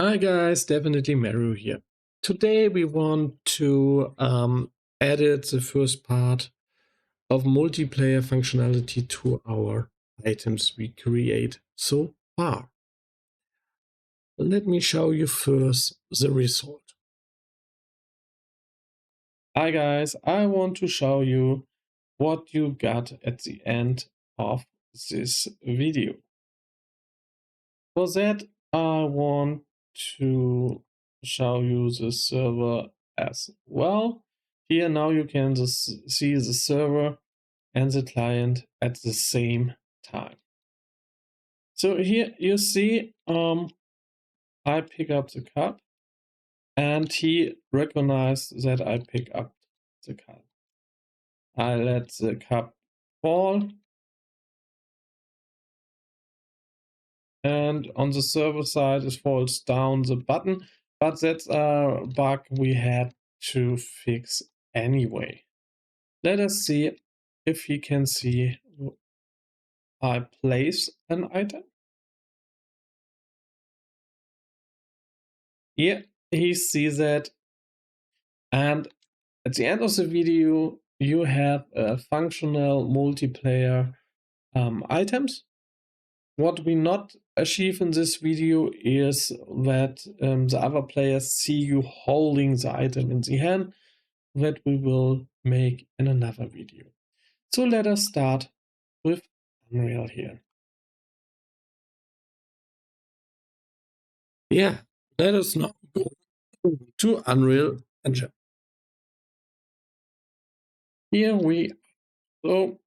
Hi guys, Dev-initly Meru here. Today we want to edit the first part of multiplayer functionality to our items we create so far. Let me show you first the result. Hi guys, I want to show you what you got at the end of this video. For that, I want to show you the server as well. Here now you can just see the server and the client at the same time. So here you see I pick up the cup and he recognized that I pick up the cup. I let the cup fall, and on the server side it falls down the button, but that's a bug we had to fix anyway. Let us see if he can see I place an item. Yeah, he sees that, and at the end of the video you have a functional multiplayer items. What we not achieve in this video is that the other players see you holding the item in the hand. That we will make in another video. So let us start with Unreal here. Yeah, let us now go to Unreal Engine. Here we so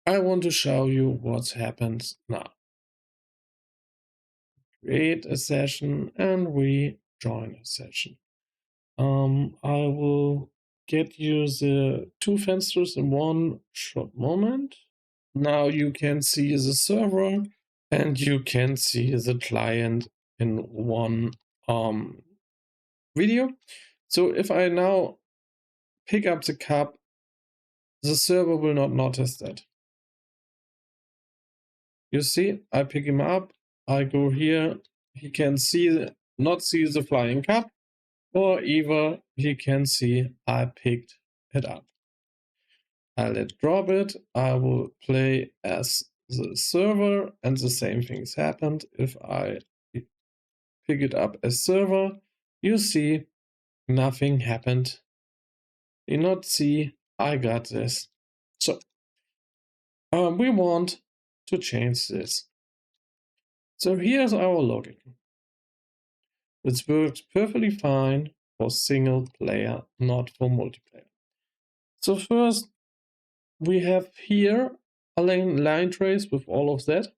I want to show you what happens now. Create a session and we join a session. I will get you the two fensters in one short moment. Now you can see the server and you can see the client in one video. So if I now pick up the cup, the server will not notice that. You see, I pick him up, I go here, he can not see the flying cup, or either he can see I picked it up. I let drop it, I will play as the server, and the same things happened. If I pick it up as server, you see nothing happened. You not see I got this. So we want to change this. So here's our logic. It works perfectly fine for single player, not for multiplayer. So first we have here a line trace with all of that.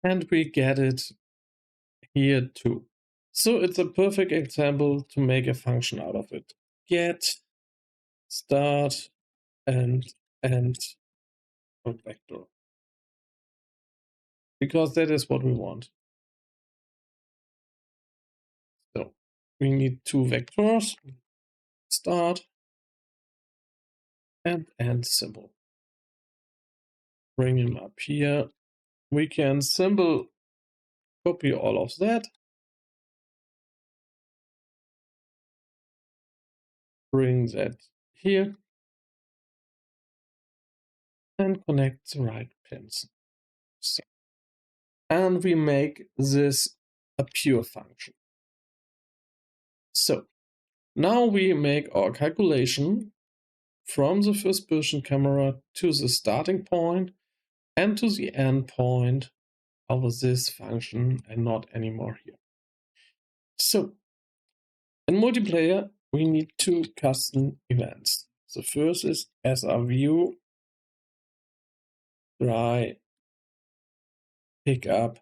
And we get it here too. So it's a perfect example to make a function out of it. Get, start, and end vector. Because that is what we want. So we need two vectors, start and end symbol. Bring him up here. We can simple copy all of that. Bring that here. And connect the right pins. So, and we make this a pure function. So now we make our calculation from the first person camera to the starting point and to the end point of this function, and not anymore here. So in multiplayer, we need two custom events. The first is SRView try pick up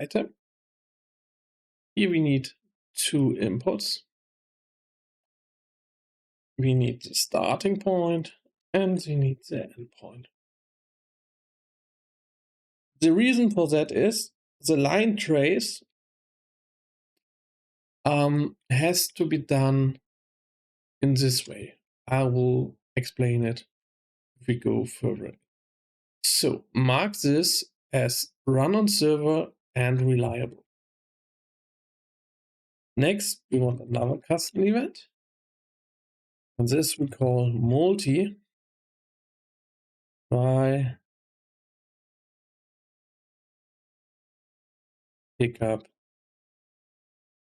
item. Here we need two inputs. We need the starting point and we need the end point. The reason for that is the line trace has to be done in this way. I will explain it if we go further. So mark this as run on server and reliable. Next, we want another custom event. And this we call multi by pickup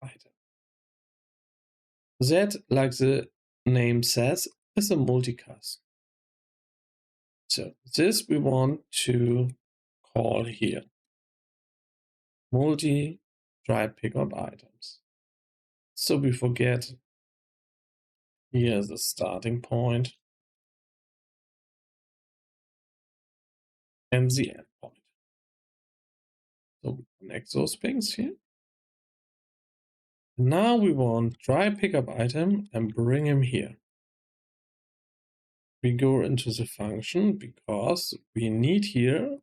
item. That, like the name says, is a multicast. So this we want to call here multi try pickup items. So we forget here the starting point and the end point. So we connect those things here. Now we want try pickup item and bring him here. We go into the function because we need here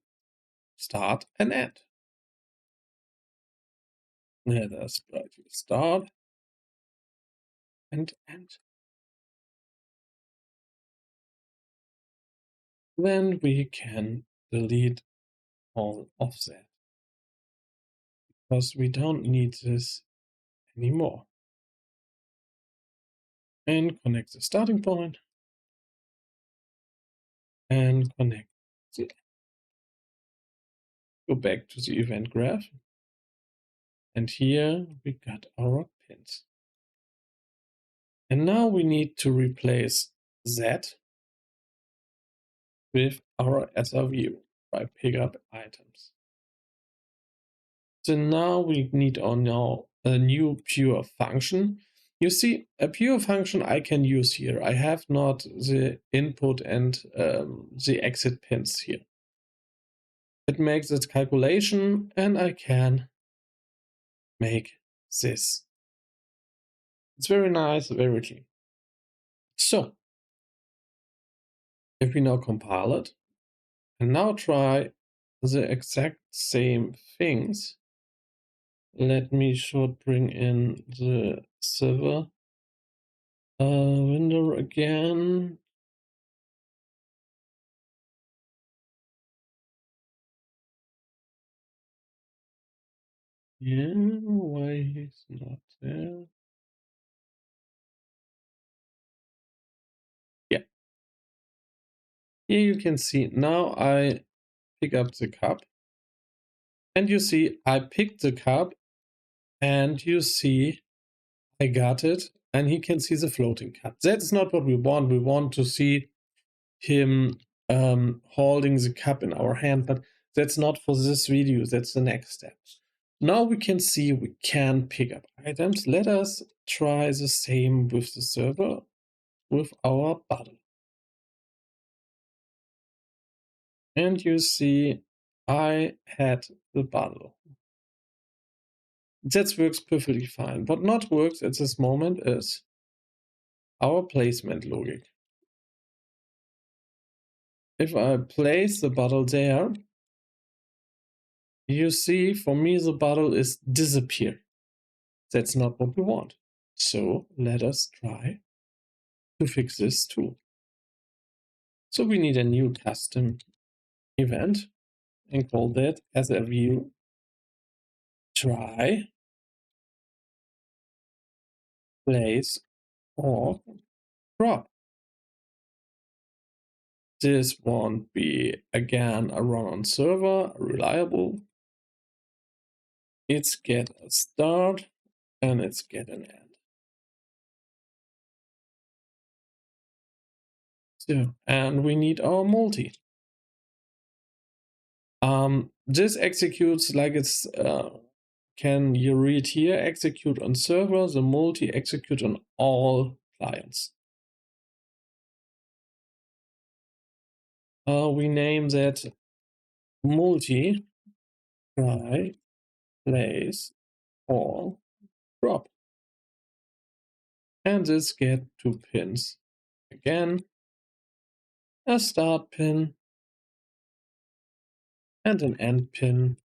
start and end. Let us write here start and end. Then we can delete all of that because we don't need this anymore. And connect the starting point and connect the end. Go back to the event graph. And here we got our pins. And now we need to replace that with our SRV by pickup items. So now we need now a new pure function. You see, a pure function I can use here. I have not the input and the exit pins here. It makes its calculation and I can make this. It's very nice, very clean. So, if we now compile it and now try the exact same things, let me bring in the server window again. Yeah, why he's not there? Yeah. Here you can see now I pick up the cup. And you see I picked the cup and you see I got it and he can see the floating cup. That's not what we want. We want to see him holding the cup in our hand, but that's not for this video. That's the next step. Now we can see we can pick up items. Let us try the same with the server with our bottle. And you see I had the bottle. That works perfectly fine. What not works at this moment is our placement logic. If I place the bottle there, you see for me the bottle is disappear. That's not what we want. So let us try to fix this too. So we need a new custom event and call that as a view try place or drop. This won't be again a run on server, reliable. It's get a start and it's get an end. So, and we need our multi. This executes like it's, can you read here, execute on server, the multi execute on all clients. We name that multi try place or drop. And this get 2 pins. Again, a start pin and an end pin.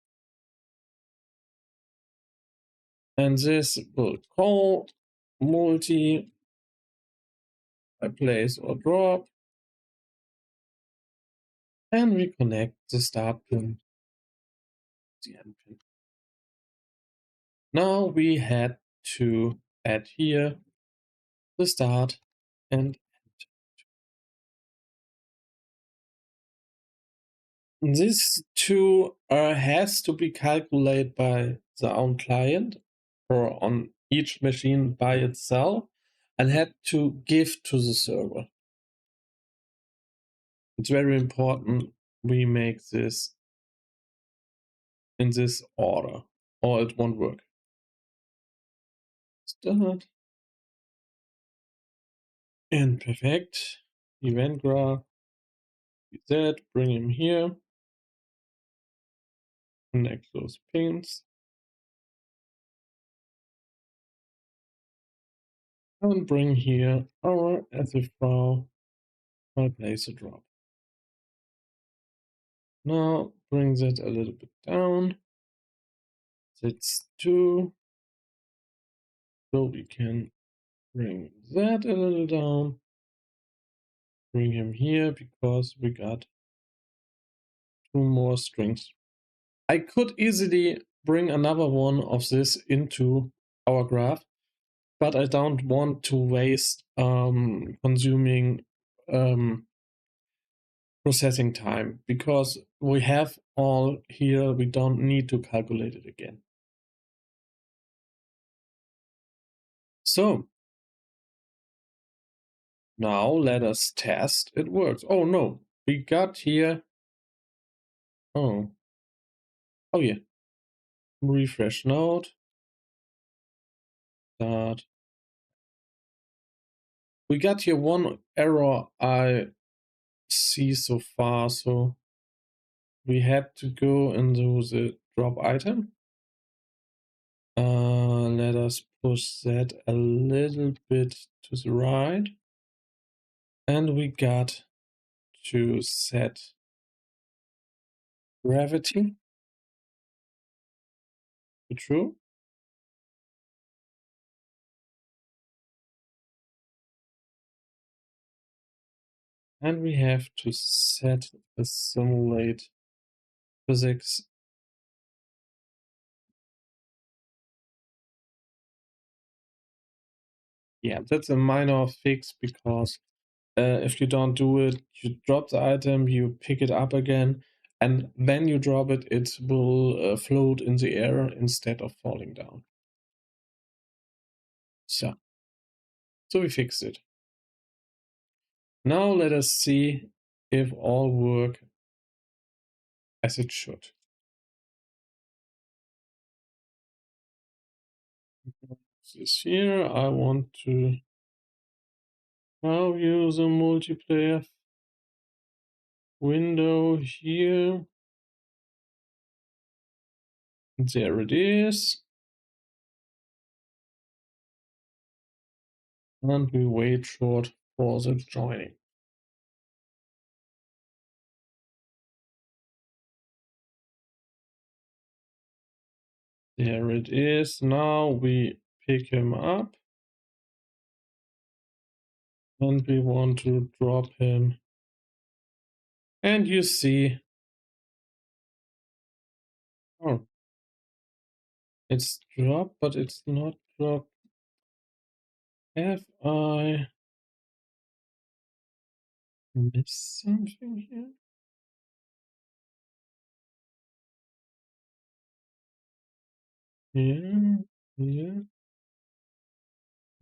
And this will call multi by place or drop. And we connect the start pin the end pin. Now we had to add here the start and end. This two has to be calculated by the own client or on each machine by itself and had to give to the server. It's very important we make this in this order or it won't work. Start. And perfect. Event graph. That, bring him here. Connect those pins. And bring here our asset file. I'll place a drop. Now bring that a little bit down. That's 2. So we can bring that a little down. Bring him here because we got 2 more strings. I could easily bring another one of this into our graph, but I don't want to waste consuming processing time because we have all here. We don't need to calculate it again. So now let us test it works. Oh no, we got here. Oh yeah. Refresh node. Start. We got here one error I see so far. So we had to go into the drop item. Let us push that a little bit to the right. And we got to set gravity to true. And we have to set the simulate physics. Yeah, that's a minor fix because if you don't do it, you drop the item, you pick it up again, and when you drop it, it will float in the air instead of falling down. So we fixed it. Now let us see if all work as it should. This here, I want to now use a multiplayer window here. There it is. And we wait short for the joining. There it is. Now we pick him up. And we want to drop him. And you see, oh, it's dropped, but it's not dropped. Have I missed something here? Yeah.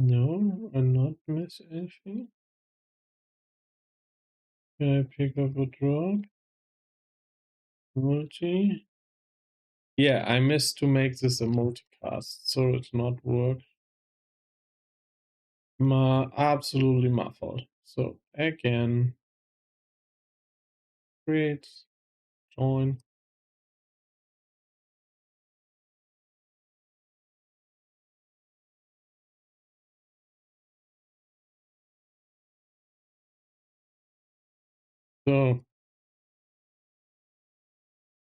No, I not miss anything. Can I pick up a drop? Multi. Yeah, I missed to make this a multicast, so it's not work. Absolutely my fault. So again, create, join. So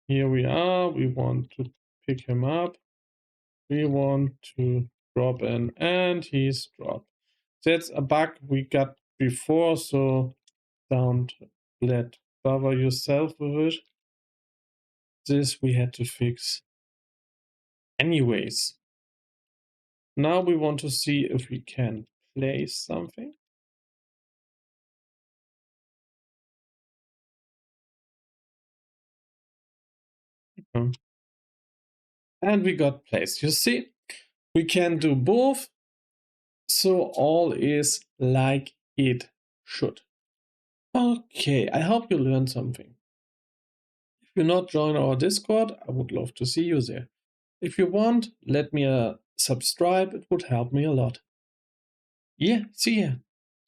here we are. We want to pick him up. We want to drop in, and he's dropped. That's a bug we got before, so don't let bother yourself with it. this we had to fix anyways. Now we want to see if we can place something. And we got placed. You see, we can do both. So all is like it should. Okay, I hope you learned something. If you're not joined our Discord, I would love to see you there. If you want, let me subscribe. It would help me a lot. Yeah, see ya.